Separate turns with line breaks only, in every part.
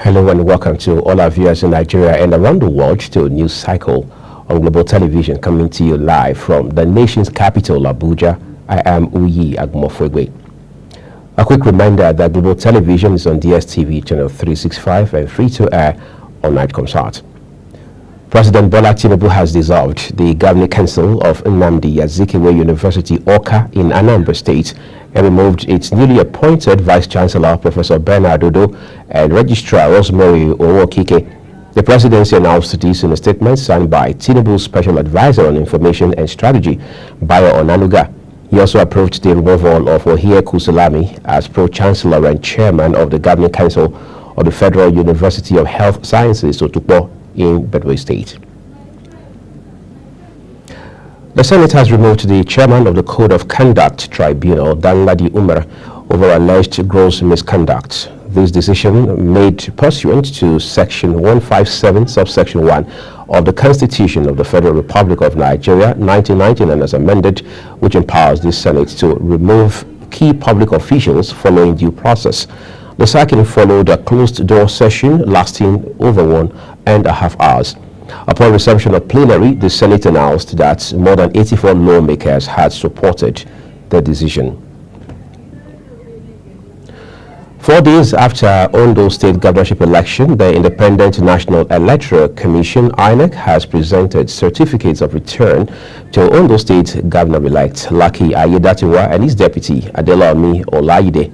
Hello and welcome to all our viewers in Nigeria and around the world to a news cycle on Global Television, coming to you live from the nation's capital, Abuja. I am Uyi Agumofwegwe. A quick reminder that Global Television is on DSTV channel 365 and free to air on Nightcomsat. President Bola Tinubu has dissolved the Governing Council of Nnamdi Azikiwe University, Awka, in Anambra State, and removed its newly appointed Vice Chancellor, Professor Bernard Odo, and Registrar Rosemary Owokike. The presidency announced this in a statement signed by Tinubu's Special Advisor on Information and Strategy, Bayo Onanuga. He also approved the removal of Ohie Kusalami as Pro-Chancellor and Chairman of the Governing Council of the Federal University of Health Sciences, Otukpo, in Benue State. The Senate has removed the chairman of the Code of Conduct Tribunal, Danladi Umar, over alleged gross misconduct. This decision, made pursuant to Section 157, subsection 1 of the Constitution of the Federal Republic of Nigeria, 1999, as amended, which empowers the Senate to remove key public officials following due process. The sacking followed a closed-door session lasting over 1.5 hours. Upon resumption of plenary, the Senate announced that more than 84 lawmakers had supported the decision. 4 days after Ondo State governorship election, the Independent National Electoral Commission, INEC, has presented certificates of return to Ondo State Governor-elect Lucky Aiyedatiwa and his deputy, Adelami Olayide.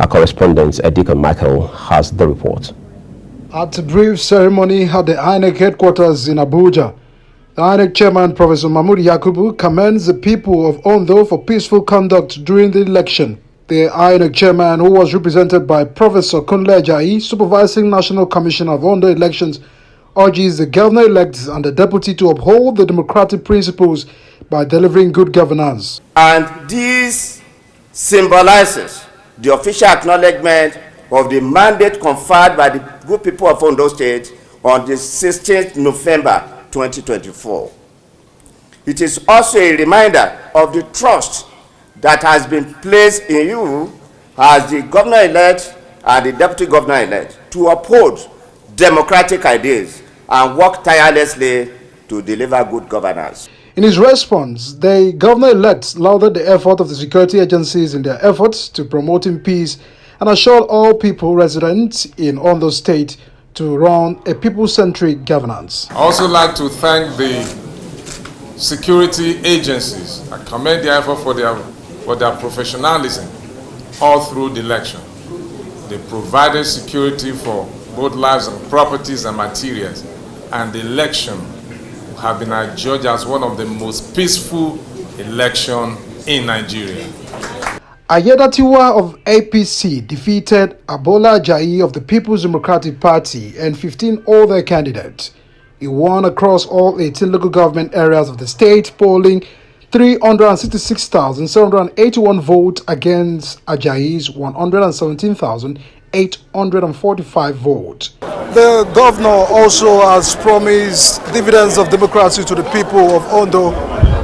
Our correspondent, Edika Michael, has the report.
At a brief ceremony at the INEC headquarters in Abuja, the INEC chairman, Professor Mahmood Yakubu, commends the people of Ondo for peaceful conduct during the election. The INEC chairman, who was represented by Professor Kunle Ajayi, supervising National Commission of Ondo elections, urges the governor-elect and the deputy to uphold the democratic principles by delivering good governance.
And this symbolizes the official acknowledgement of the mandate conferred by the good people of Ondo State on the 16th November 2024. It is also a reminder of the trust that has been placed in you as the governor-elect and the deputy governor-elect to uphold democratic ideas and work tirelessly to deliver good governance.
In his response, the governor-elect lauded the effort of the security agencies in their efforts to promoting peace and assured all people residents in Ondo State to run a people-centric governance.
I also like to thank the security agencies. I commend their effort for their professionalism all through the election. They provided security for both lives and properties and materials, and the election have been adjudged as one of the most peaceful elections in Nigeria.
Aiyedatiwa of APC defeated Abola Ajayi of the People's Democratic Party and 15 other candidates. He won across all 18 local government areas of the state, polling 366,781 votes against Ajayi's 117,845 votes. The governor also has promised dividends of democracy to the people of Ondo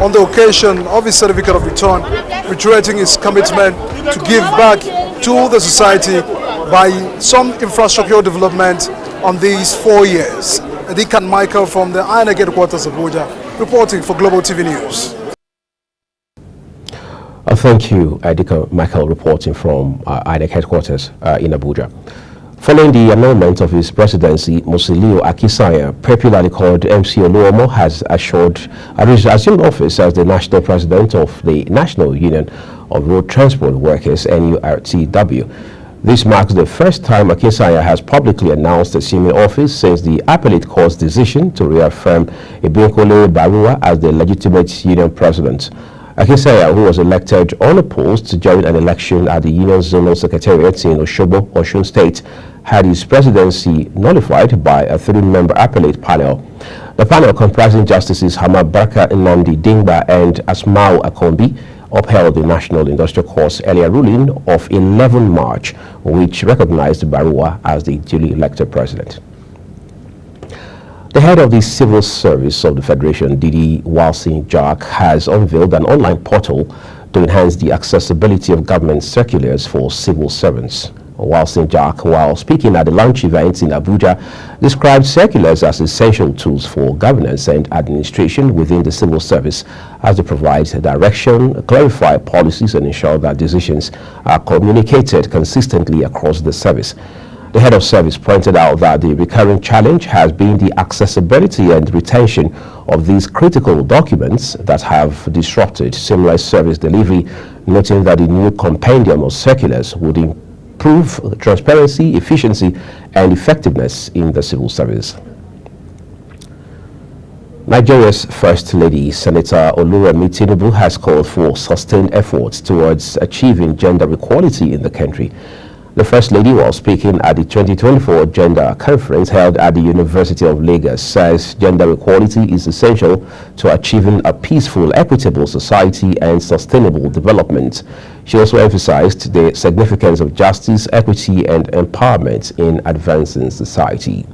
on the occasion of his certificate of return, reiterating his commitment to give back to the society by some infrastructural development on these 4 years. Edikan Michael from the INEC headquarters of Abuja, reporting for Global TV News.
Thank you, Edika Michael, reporting from INEC headquarters in Abuja. Following the annulment of his presidency, Musiliu Akisanya, popularly called MC Oluomo, has assumed office as the national president of the National Union of Road Transport Workers, NURTW. This marks the first time Akisanya has publicly announced assuming office since the appellate court's decision to reaffirm Ibinkole Barua as the legitimate union president. Akisanya, who was elected unopposed during an election at the Union Zonal Secretariat in Oshobo, Osun State, had his presidency nullified by a 3-member appellate panel. The panel, comprising Justices Hamad Barka Nnamdi Dingba and Asmau Akombi, upheld the National Industrial Court's earlier ruling of 11 March, which recognized Barua as the duly elected president. The head of the Civil Service of the Federation, Didi Walsin Jack, has unveiled an online portal to enhance the accessibility of government circulars for civil servants. Wilson Jack, while speaking at the launch event in Abuja, described circulars as essential tools for governance and administration within the civil service, as they provide direction, clarify policies, and ensure that decisions are communicated consistently across the service. The head of service pointed out that the recurring challenge has been the accessibility and retention of these critical documents that have disrupted seamless service delivery, noting that the new compendium of circulars would improve transparency, efficiency, and effectiveness in the civil service. Nigeria's First Lady, Senator Oluremi Tinubu, has called for sustained efforts towards achieving gender equality in the country. The First Lady, while speaking at the 2024 Gender Conference held at the University of Lagos, says gender equality is essential to achieving a peaceful, equitable society and sustainable development. She also emphasized the significance of justice, equity, and empowerment in advancing society.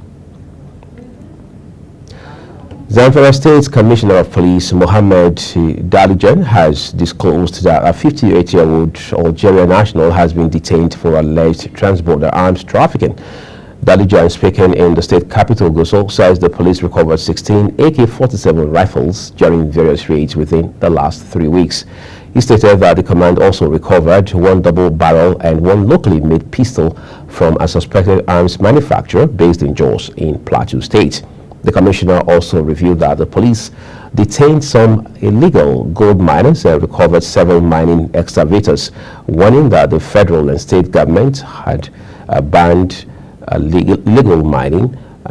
Zamfara State Commissioner of Police Mohammed Dalijan has disclosed that a 58-year-old Algerian national has been detained for alleged transborder arms trafficking. Dalijan, speaking in the state capital Gusau, says the police recovered 16 AK-47 rifles during various raids within the last 3 weeks. He stated that the command also recovered one double-barrel and one locally made pistol from a suspected arms manufacturer based in Jos in Plateau State. The commissioner also revealed that the police detained some illegal gold miners and recovered several mining excavators, warning that the federal and state government had banned illegal mining,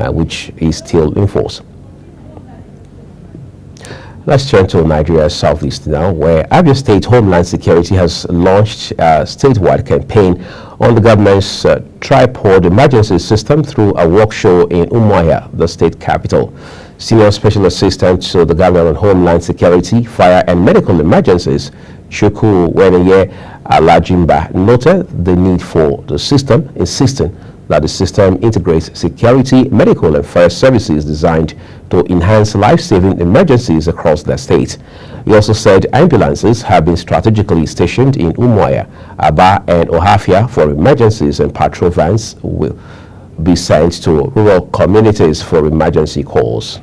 which is still in force. Let's turn to Nigeria's southeast now, where Abia State Homeland Security has launched a statewide campaign on the government's tripod emergency system through a work show in Umuahia, the state capital. Senior Special Assistant to the Governor on Homeland Security, Fire and Medical Emergencies, Chuku Weneye Alajimba, noted the need for the system, insisting that the system integrates security, medical, and fire services designed to enhance life-saving emergencies across the state. He also said ambulances have been strategically stationed in Umuahia, Aba, and Ohafia for emergencies, and patrol vans will be sent to rural communities for emergency calls.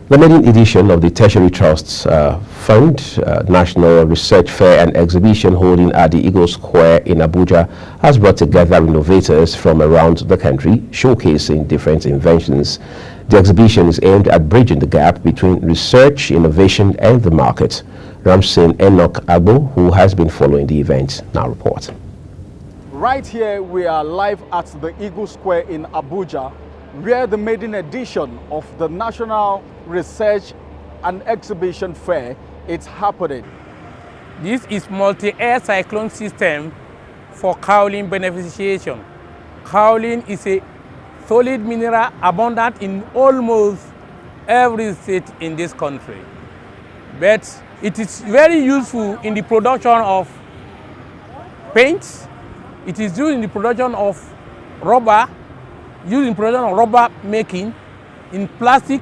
The maiden edition of the Tertiary Trust's Fund National Research Fair and Exhibition holding at the Eagle Square in Abuja has brought together innovators from around the country, showcasing different inventions. The exhibition is aimed at bridging the gap between research, innovation, and the market. Ramsin Enoch Agbo, who has been following the event, now reports.
Right here, we are live at the Eagle Square in Abuja, where the maiden edition of the National Research and Exhibition Fair is happening.
This is multi-air cyclone system for kaolin beneficiation. Kaolin is a solid mineral abundant in almost every state in this country. But it is very useful in the production of paints. It is used in the production of rubber, used in production of rubber making, in plastic,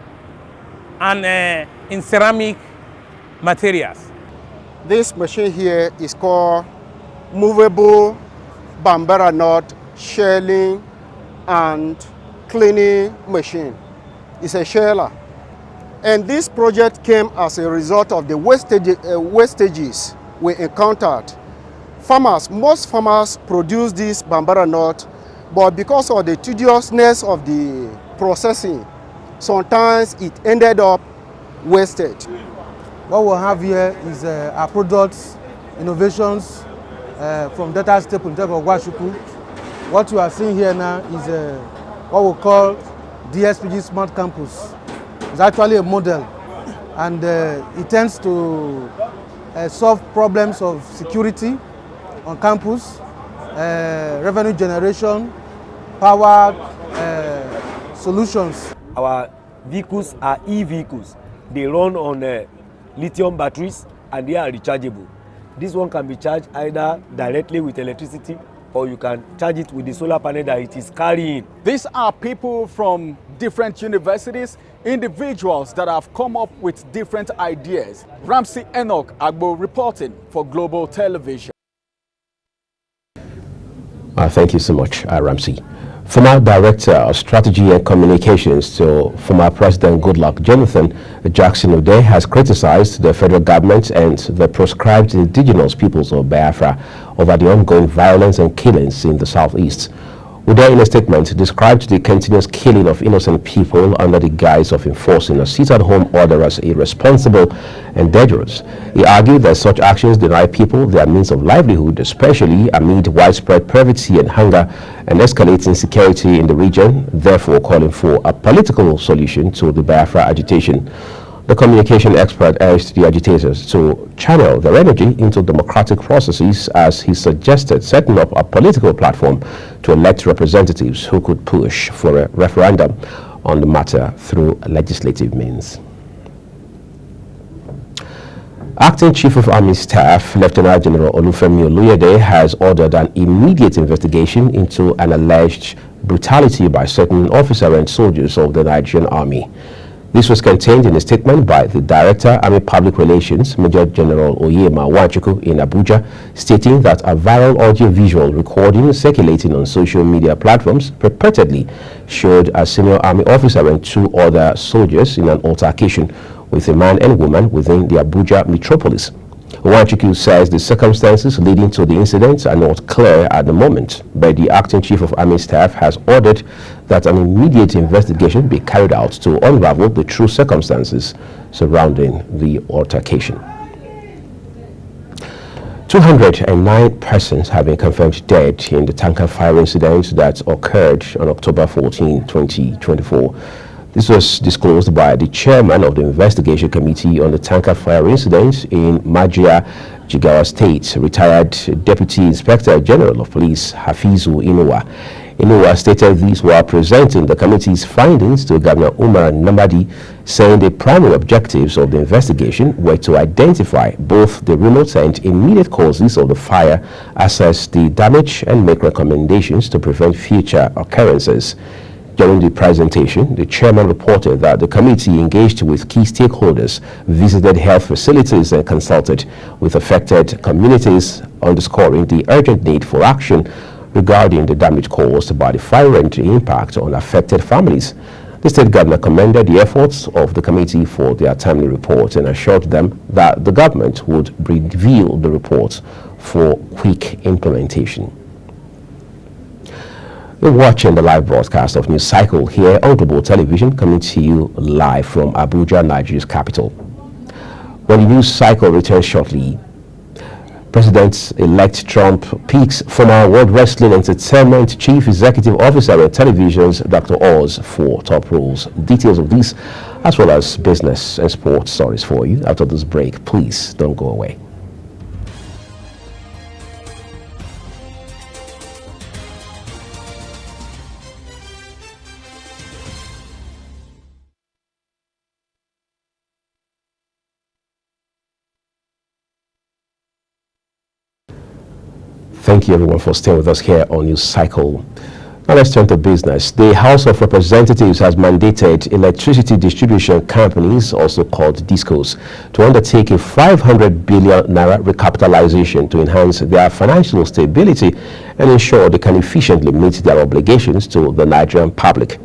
and in ceramic materials.
This machine here is called movable Bambara nut shelling and cleaning machine. It's a sheller. And this project came as a result of the wastages we encountered. Most farmers produce this Bambara nut, but because of the tediousness of the processing, sometimes it ended up wasted.
What we have here is our products, innovations from data staple in terms of Washuku. What you are seeing here now is what we call DSPG Smart Campus. It's actually a model, and it tends to solve problems of security on campus, revenue generation, power solutions.
Our vehicles are e-vehicles. They run on lithium batteries and they are rechargeable. This one can be charged either directly with electricity, or you can charge it with the solar panel that it is carrying.
These are people from different universities, individuals that have come up with different ideas. Ramsey Enoch Agbo reporting for Global Television.
Thank you so much, Ramsey. Former Director of Strategy and Communications to former President Goodluck Jonathan, Jackson O'Day, has criticized the federal government and the proscribed indigenous peoples of Biafra over the ongoing violence and killings in the southeast. O'Day, in a statement, described the continuous killing of innocent people under the guise of enforcing a sit-at-home order as irresponsible and dangerous. He argued that such actions deny people their means of livelihood, especially amid widespread poverty and hunger and escalating insecurity in the region, therefore calling for a political solution to the Biafra agitation. The communication expert urged the agitators to channel their energy into democratic processes, as he suggested setting up a political platform to elect representatives who could push for a referendum on the matter through legislative means. Acting Chief of Army Staff, Lieutenant General Olufemi Oluyede, has ordered an immediate investigation into an alleged brutality by certain officers and soldiers of the Nigerian Army. This was contained in a statement by the Director, Army Public Relations, Major General Oyema Nwachukwu, in Abuja, stating that a viral audio-visual recording circulating on social media platforms purportedly showed a senior Army officer and two other soldiers in an altercation with a man and woman within the Abuja metropolis. Nwachukwu says the circumstances leading to the incident are not clear at the moment, but the Acting Chief of Army Staff has ordered that an immediate investigation be carried out to unravel the true circumstances surrounding the altercation. 209 persons have been confirmed dead in the tanker fire incident that occurred on October 14, 2024. This was disclosed by the chairman of the investigation committee on the tanker fire incident in Majia, Jigawa State, retired Deputy Inspector General of Police Hafizu Inuwa. Inuwa stated these were presenting the committee's findings to Governor Umar Namadi, saying the primary objectives of the investigation were to identify both the remote and immediate causes of the fire, assess the damage, and make recommendations to prevent future occurrences. During the presentation, the chairman reported that the committee engaged with key stakeholders, visited health facilities, and consulted with affected communities, underscoring the urgent need for action regarding the damage caused by the fire and the impact on affected families. The state governor commended the efforts of the committee for their timely report and assured them that the government would reveal the report for quick implementation. You're watching the live broadcast of News Cycle here on Global Television, coming to you live from Abuja, Nigeria's capital. When the News Cycle returns shortly, President-elect Trump picks former World Wrestling Entertainment Chief Executive Officer at Television's Dr. Oz for top roles. Details of this, as well as business and sports stories for you after this break. Please don't go away. Thank you everyone for staying with us here on News Cycle. Now let's turn to business. The House of Representatives has mandated electricity distribution companies, also called DISCOs, to undertake a 500 billion naira recapitalization to enhance their financial stability and ensure they can efficiently meet their obligations to the Nigerian public.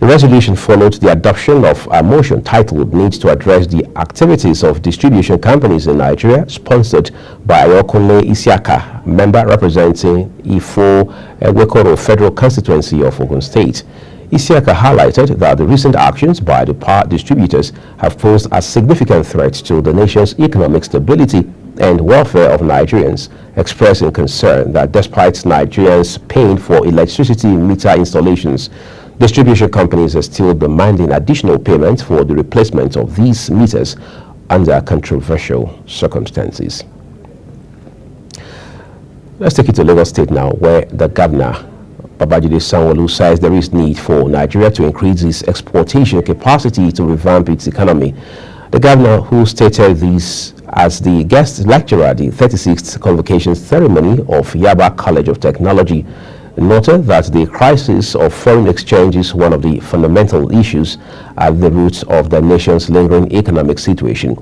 The resolution followed the adoption of a motion titled "Need to Address the Activities of Distribution Companies in Nigeria," sponsored by Ayokunle Isiaka, member representing Ifo Ewekoro Federal Constituency of Ogun State. Isiaka highlighted that the recent actions by the power distributors have posed a significant threat to the nation's economic stability and welfare of Nigerians, expressing concern that despite Nigerians paying for electricity meter installations, distribution companies are still demanding additional payments for the replacement of these meters under controversial circumstances. Let's take it to Lagos State now, where the governor, Babajide Sanwo-Olu, says there is need for Nigeria to increase its exportation capacity to revamp its economy. The governor, who stated this as the guest lecturer at the 36th convocation ceremony of Yaba College of Technology, noted that the crisis of foreign exchange is one of the fundamental issues at the root of the nation's lingering economic situation.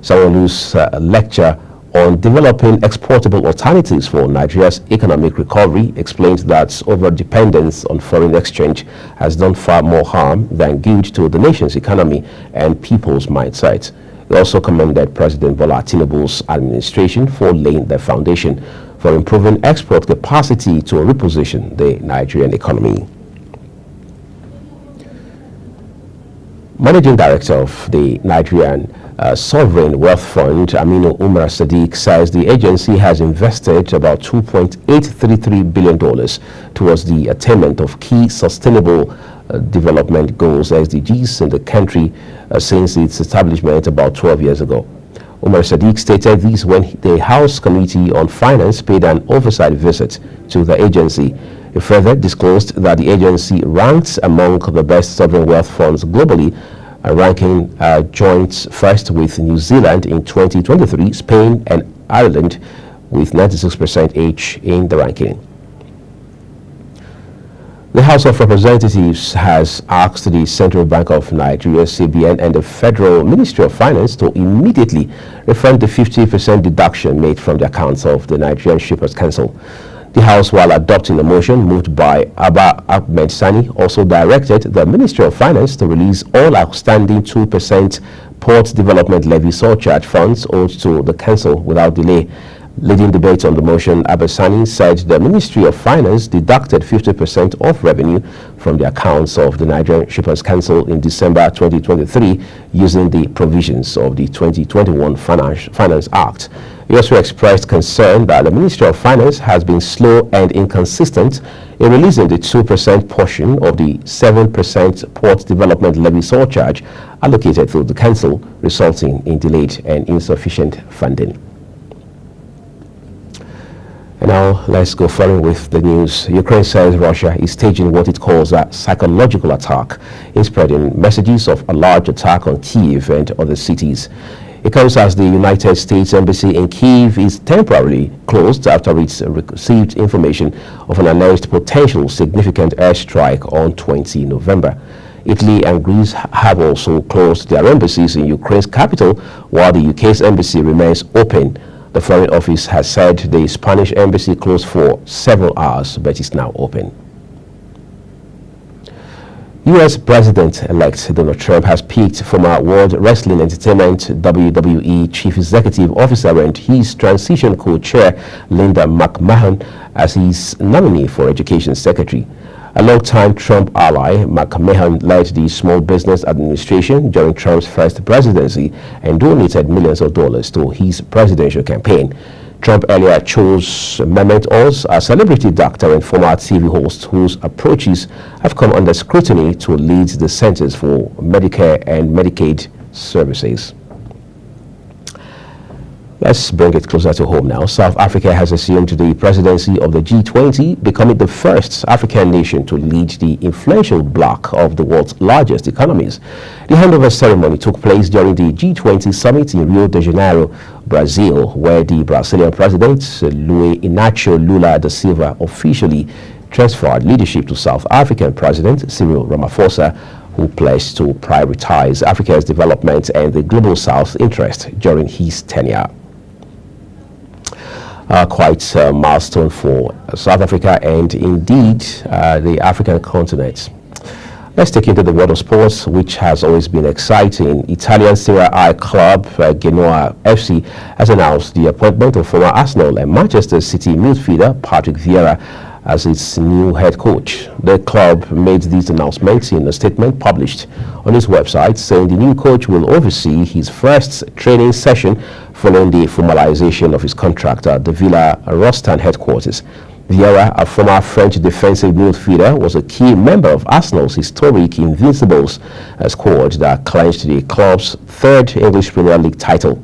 Sanwo-Olu's lecture on developing exportable alternatives for Nigeria's economic recovery, explained that over-dependence on foreign exchange has done far more harm than good to the nation's economy and people's mindset. He also commended President Bola Tinubu's administration for laying the foundation for improving export capacity to reposition the Nigerian economy. Managing Director of the Nigerian Sovereign Wealth Fund, Aminu Umar Sadiq, says the agency has invested about $2.833 billion towards the attainment of key sustainable development goals, SDGs, in the country since its establishment about 12 years ago. Umar Sadiq stated this when the House Committee on Finance paid an oversight visit to the agency. He further disclosed that the agency ranks among the best sovereign wealth funds globally, ranking joint first with New Zealand in 2023, Spain and Ireland with 96% each in the ranking. The House of Representatives has asked the Central Bank of Nigeria, CBN, and the Federal Ministry of Finance to immediately refund the 50% deduction made from the accounts of the Nigerian Shippers Council. The House, while adopting a motion moved by Abba Ahmed Sani, also directed the Ministry of Finance to release all outstanding 2% port development levy surcharge funds owed to the Council without delay. Leading debate on the motion, Abba Sani said the Ministry of Finance deducted 50% of revenue from the accounts of the Nigerian Shippers Council in December 2023 using the provisions of the 2021 Finance Act. He also expressed concern that the Ministry of Finance has been slow and inconsistent in releasing the 2% portion of the 7% port development levy surcharge allocated to the Council, resulting in delayed and insufficient funding. And now let's go further with the news. Ukraine says Russia is staging what it calls a psychological attack in spreading messages of a large attack on Kyiv and other cities. It comes as the United States Embassy in Kyiv is temporarily closed after it received information of an alleged potential significant airstrike on 20 November. Italy and Greece have also closed their embassies in Ukraine's capital, while the UK's embassy remains open. The Foreign Office has said the Spanish embassy closed for several hours, but is now open. U.S. President-elect Donald Trump has picked former World Wrestling Entertainment WWE Chief Executive Officer and his transition co-chair Linda McMahon as his nominee for Education Secretary. A long-time Trump ally, McMahon led the Small Business Administration during Trump's first presidency and donated millions of dollars to his presidential campaign. Trump earlier chose Mehmet Oz, a celebrity doctor and former TV host whose approaches have come under scrutiny to lead the Centers for Medicare and Medicaid Services. Let's bring it closer to home now. South Africa has assumed the presidency of the G20, becoming the first African nation to lead the influential bloc of the world's largest economies. The handover ceremony took place during the G20 summit in Rio de Janeiro, Brazil, where the Brazilian president, Luiz Inácio Lula da Silva, officially transferred leadership to South African President Cyril Ramaphosa, who pledged to prioritize Africa's development and the global South's interest during his tenure. Quite a milestone for South Africa and indeed the African continent. Let's take into the world of sports, which has always been exciting. Italian Serie A club Genoa FC has announced the appointment of former Arsenal and Manchester City midfielder Patrick Vieira as its new head coach. The club made these announcements in a statement published on its website, saying the new coach will oversee his first training session following the formalization of his contract at the Villa Rostand headquarters. Vieira, a former French defensive midfielder, was a key member of Arsenal's historic Invincibles squad that clinched the club's third English Premier League title.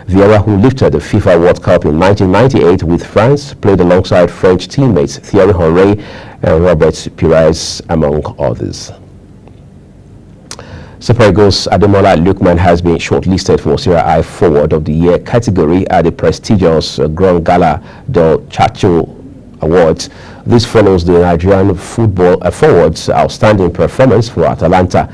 Vieira, who lifted the FIFA World Cup in 1998 with France, played alongside French teammates Thierry Henry and Robert Pires, among others. Super Eagles Ademola Lookman has been shortlisted for Serie A Forward of the Year category at the prestigious Grand Gala del Chacho Awards. This follows the Nigerian football forward's outstanding performance for Atalanta.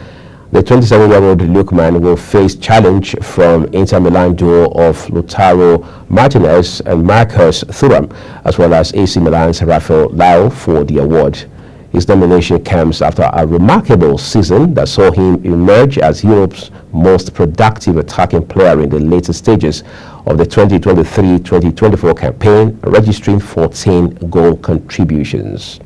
The 27-year-old Lukman will face challenge from Inter Milan duo of Lautaro Martinez and Marcus Thuram, as well as AC Milan's Rafael Leao for the award. His nomination comes after a remarkable season that saw him emerge as Europe's most productive attacking player in the later stages of the 2023-2024 campaign, registering 14 goal contributions.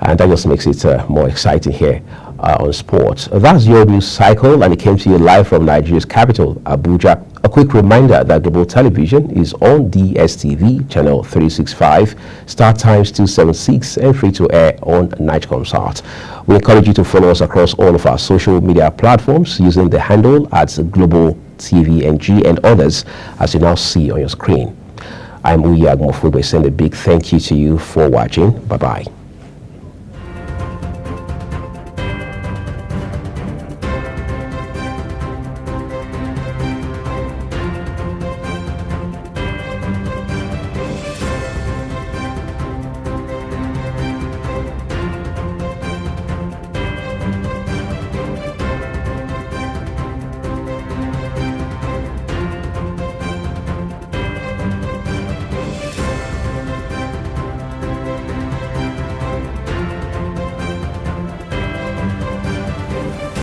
And that just makes it more exciting here on sports. That's your news cycle, and it came to you live from Nigeria's capital, Abuja. A quick reminder that Global Television is on DSTV, channel 365, start times 276, and free to air on Nightcomsat. We encourage you to follow us across all of our social media platforms using the handle at Global TVNG and others, as you now see on your screen. I'm Uyag Mofube, saying a big thank you to you for watching. Bye-bye.